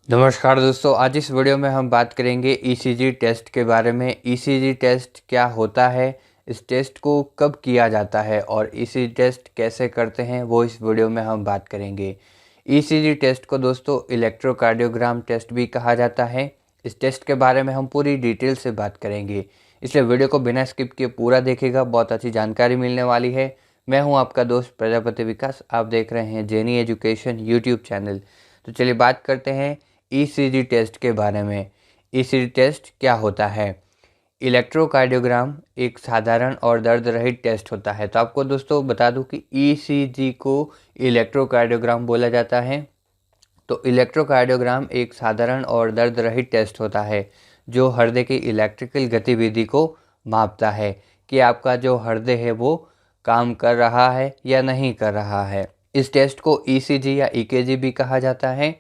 नमस्कार दोस्तों, आज इस वीडियो में हम बात करेंगे ईसीजी टेस्ट के बारे में। ईसीजी टेस्ट क्या होता है, इस टेस्ट को कब किया जाता है और ईसीजी टेस्ट कैसे करते हैं वो इस वीडियो में हम बात करेंगे। ईसीजी टेस्ट को दोस्तों इलेक्ट्रोकार्डियोग्राम टेस्ट भी कहा जाता है। इस टेस्ट के बारे में हम पूरी डिटेल से बात करेंगे, इसलिए वीडियो को बिना स्किप किए पूरा देखिएगा, बहुत अच्छी जानकारी मिलने वाली है। मैं हूँ आपका दोस्त प्रजापति विकास, आप देख रहे हैं जेनी एजुकेशन यूट्यूब चैनल। तो चलिए बात करते हैं ईसीजी टेस्ट के बारे में। ईसीजी टेस्ट क्या होता है? इलेक्ट्रोकार्डियोग्राम एक साधारण और दर्द रहित टेस्ट होता है। तो आपको दोस्तों बता दूं कि ईसीजी को इलेक्ट्रोकार्डियोग्राम बोला जाता है। तो इलेक्ट्रोकार्डियोग्राम एक साधारण और दर्द रहित टेस्ट होता है जो हृदय की इलेक्ट्रिकल गतिविधि को मापता है कि आपका जो हृदय है वो काम कर रहा है या नहीं कर रहा है। इस टेस्ट को ईसीजी या ईकेजी भी कहा जाता है।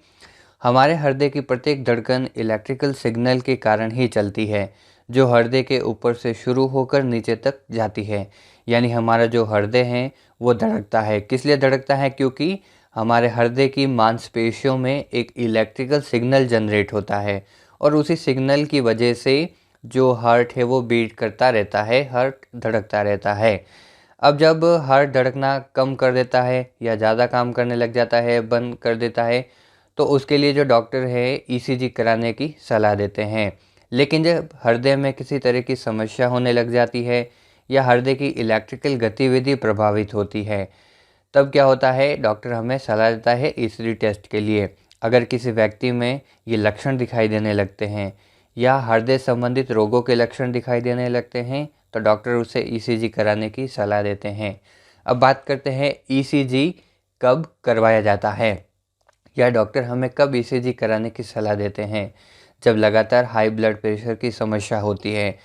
हमारे हृदय की प्रत्येक धड़कन इलेक्ट्रिकल सिग्नल के कारण ही चलती है, जो हृदय के ऊपर से शुरू होकर नीचे तक जाती है। यानी हमारा जो हृदय है वो धड़कता है। किस लिए धड़कता है? क्योंकि हमारे हृदय की मांसपेशियों में एक इलेक्ट्रिकल सिग्नल जनरेट होता है और उसी सिग्नल की वजह से जो हार्ट है वो बीट करता रहता है, हार्ट धड़कता रहता है। अब जब हार्ट धड़कना कम कर देता है या ज़्यादा काम करने लग जाता है, बंद कर देता है, तो उसके लिए जो डॉक्टर है ईसीजी कराने की सलाह देते हैं। लेकिन जब हृदय में किसी तरह की समस्या होने लग जाती है या हृदय की इलेक्ट्रिकल गतिविधि प्रभावित होती है, तब क्या होता है, डॉक्टर हमें सलाह देता है ईसीजी टेस्ट के लिए। अगर किसी व्यक्ति में ये लक्षण दिखाई देने लगते हैं या हृदय संबंधित रोगों के लक्षण दिखाई देने लगते हैं, तो डॉक्टर उसे ईसीजी कराने की सलाह देते हैं। अब बात करते हैं ईसीजी कब करवाया जाता है या डॉक्टर हमें कब ईसीजी कराने की सलाह देते हैं। जब लगातार हाई ब्लड प्रेशर की समस्या होती है।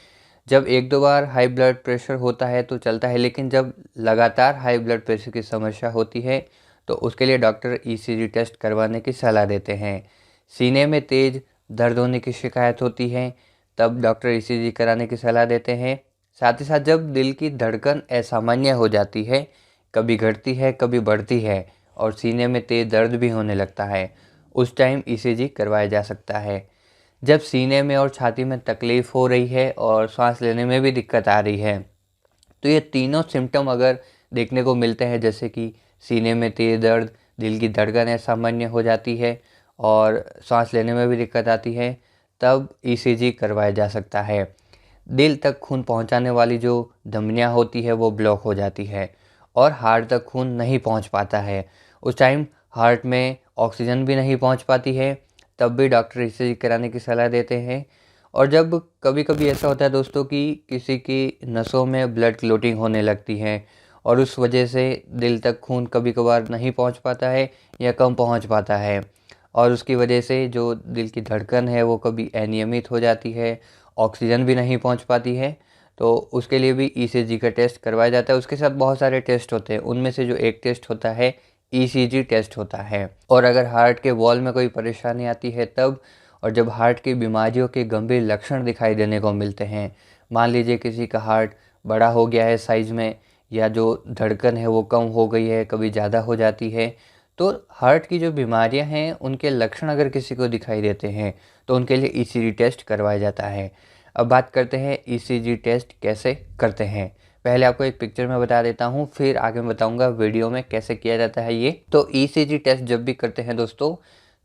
जब एक दो बार हाई ब्लड प्रेशर होता है तो चलता है, लेकिन जब लगातार हाई ब्लड प्रेशर की समस्या होती है तो उसके लिए डॉक्टर ईसीजी टेस्ट करवाने की सलाह देते हैं। सीने में तेज़ दर्द होने की शिकायत होती है, तब डॉक्टर ईसीजी कराने की सलाह देते हैं। साथ ही साथ जब दिल की धड़कन असामान्य हो जाती है, कभी घटती है कभी बढ़ती है और सीने में तेज़ दर्द भी होने लगता है, उस टाइम ईसीजी करवाया जा सकता है। जब सीने में और छाती में तकलीफ़ हो रही है और सांस लेने में भी दिक्कत आ रही है, तो ये तीनों सिम्टम अगर देखने को मिलते हैं, जैसे कि सीने में तेज़ दर्द, दिल की धड़कन असामान्य हो जाती है और सांस लेने में भी दिक्कत आती है, तब ईसीजी करवाया जा सकता है। दिल तक खून पहुंचाने वाली जो धमनियां होती है वो ब्लॉक हो जाती है और हार्ट तक खून नहीं पहुंच पाता है। उस टाइम हार्ट में ऑक्सीजन भी नहीं पहुंच पाती है, तब भी डॉक्टर ईसीजी कराने की सलाह देते हैं। और जब कभी कभी ऐसा होता है दोस्तों कि किसी की नसों में ब्लड क्लोटिंग होने लगती है और उस वजह से दिल तक खून कभी कभार नहीं पहुंच पाता है या कम पहुंच पाता है और उसकी वजह से जो दिल की धड़कन है वो कभी अनियमित हो जाती है, ऑक्सीजन भी नहीं पहुंच पाती है, तो उसके लिए भी ईसीजी का टेस्ट करवाया जाता है। उसके साथ बहुत सारे टेस्ट होते हैं, उनमें से जो एक टेस्ट होता है ईसीजी टेस्ट होता है। और अगर हार्ट के वॉल में कोई परेशानी आती है तब, और जब हार्ट की बीमारियों के गंभीर लक्षण दिखाई देने को मिलते हैं, मान लीजिए किसी का हार्ट बड़ा हो गया है साइज़ में या जो धड़कन है वो कम हो गई है, कभी ज़्यादा हो जाती है, तो हार्ट की जो बीमारियां हैं उनके लक्षण अगर किसी को दिखाई देते हैं तो उनके लिए ईसीजी टेस्ट करवाया जाता है। अब बात करते हैं ईसीजी टेस्ट कैसे करते हैं। पहले आपको एक पिक्चर में बता देता हूँ, फिर आगे मैं बताऊँगा वीडियो में कैसे किया जाता है ये। तो ईसीजी टेस्ट जब भी करते हैं दोस्तों,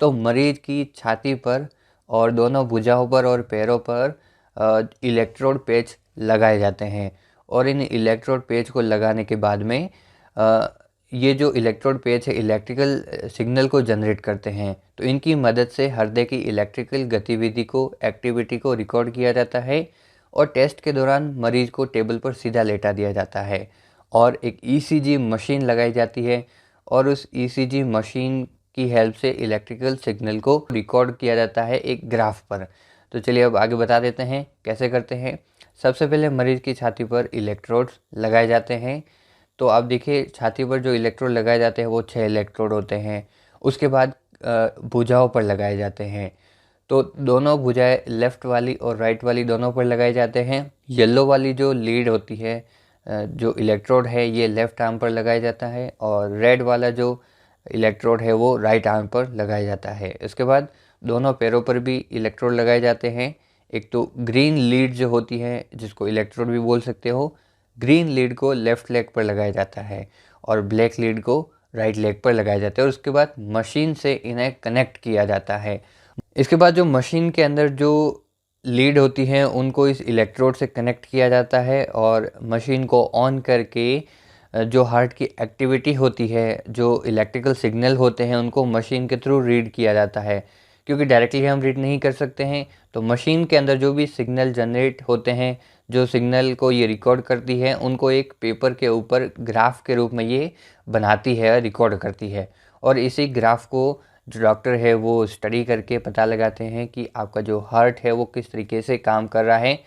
तो मरीज की छाती पर और दोनों भुजाओं पर और पैरों पर इलेक्ट्रोड पेच लगाए जाते हैं और इन इलेक्ट्रोड पेच को लगाने के बाद में ये जो इलेक्ट्रोड पेच है इलेक्ट्रिकल सिग्नल को जनरेट करते हैं। तो इनकी मदद से हृदय की इलेक्ट्रिकल गतिविधि को, एक्टिविटी को रिकॉर्ड किया जाता है और टेस्ट के दौरान मरीज को टेबल पर सीधा लेटा दिया जाता है और एक ईसीजी मशीन लगाई जाती है और उस ईसीजी मशीन की हेल्प से इलेक्ट्रिकल सिग्नल को रिकॉर्ड किया जाता है एक ग्राफ पर। तो चलिए अब आगे बता देते हैं कैसे करते हैं। सबसे पहले मरीज की छाती पर इलेक्ट्रोड्स लगाए जाते हैं। तो आप देखिए छाती पर जो इलेक्ट्रोड लगाए जाते हैं वो 6 इलेक्ट्रोड होते हैं। उसके बाद भुजाओं पर लगाए जाते हैं। तो दोनों भुजाएं लेफ़्ट वाली और राइट वाली दोनों पर लगाए जाते हैं। येलो वाली जो लीड होती है, जो इलेक्ट्रोड है, ये लेफ़्ट आर्म पर लगाया जाता है और रेड वाला जो इलेक्ट्रोड है वो राइट आर्म पर लगाया जाता है। इसके बाद दोनों पैरों पर भी इलेक्ट्रोड लगाए जाते हैं। एक तो ग्रीन लीड जो होती है, जिसको इलेक्ट्रोड भी बोल सकते हो, ग्रीन लीड को लेफ़्ट लेग पर लगाया जाता है और ब्लैक लीड को राइट लेग पर लगाया जाता है और उसके बाद मशीन से इन्हें कनेक्ट किया जाता है। इसके बाद जो मशीन के अंदर जो लीड होती हैं उनको इस इलेक्ट्रोड से कनेक्ट किया जाता है और मशीन को ऑन करके जो हार्ट की एक्टिविटी होती है, जो इलेक्ट्रिकल सिग्नल होते हैं, उनको मशीन के थ्रू रीड किया जाता है। क्योंकि डायरेक्टली हम रीड नहीं कर सकते हैं, तो मशीन के अंदर जो भी सिग्नल जनरेट होते हैं, जो सिग्नल को ये रिकॉर्ड करती है, उनको एक पेपर के ऊपर ग्राफ के रूप में ये बनाती है, रिकॉर्ड करती है। और इसी ग्राफ को जो डॉक्टर है वो स्टडी करके पता लगाते हैं कि आपका जो हार्ट है वो किस तरीके से काम कर रहा है।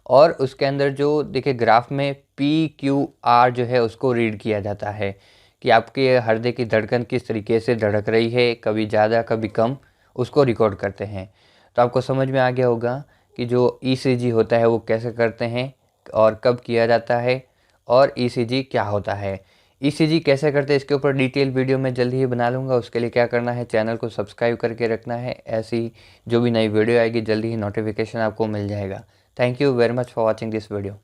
और उसके अंदर जो देखिए ग्राफ में PQR जो है उसको रीड किया जाता है कि आपके हृदय की धड़कन किस तरीके से धड़क रही है, कभी ज़्यादा कभी कम, उसको रिकॉर्ड करते हैं। तो आपको समझ में आ गया होगा कि जो ECG होता है वो कैसे करते हैं और कब किया जाता है और ECG क्या होता है। ECG कैसे करते हैं इसके ऊपर डिटेल वीडियो मैं जल्दी ही बना लूँगा। उसके लिए क्या करना है, चैनल को सब्सक्राइब करके रखना है। ऐसी जो भी नई वीडियो आएगी जल्दी ही नोटिफिकेशन आपको मिल जाएगा। Thank you very much for watching this video.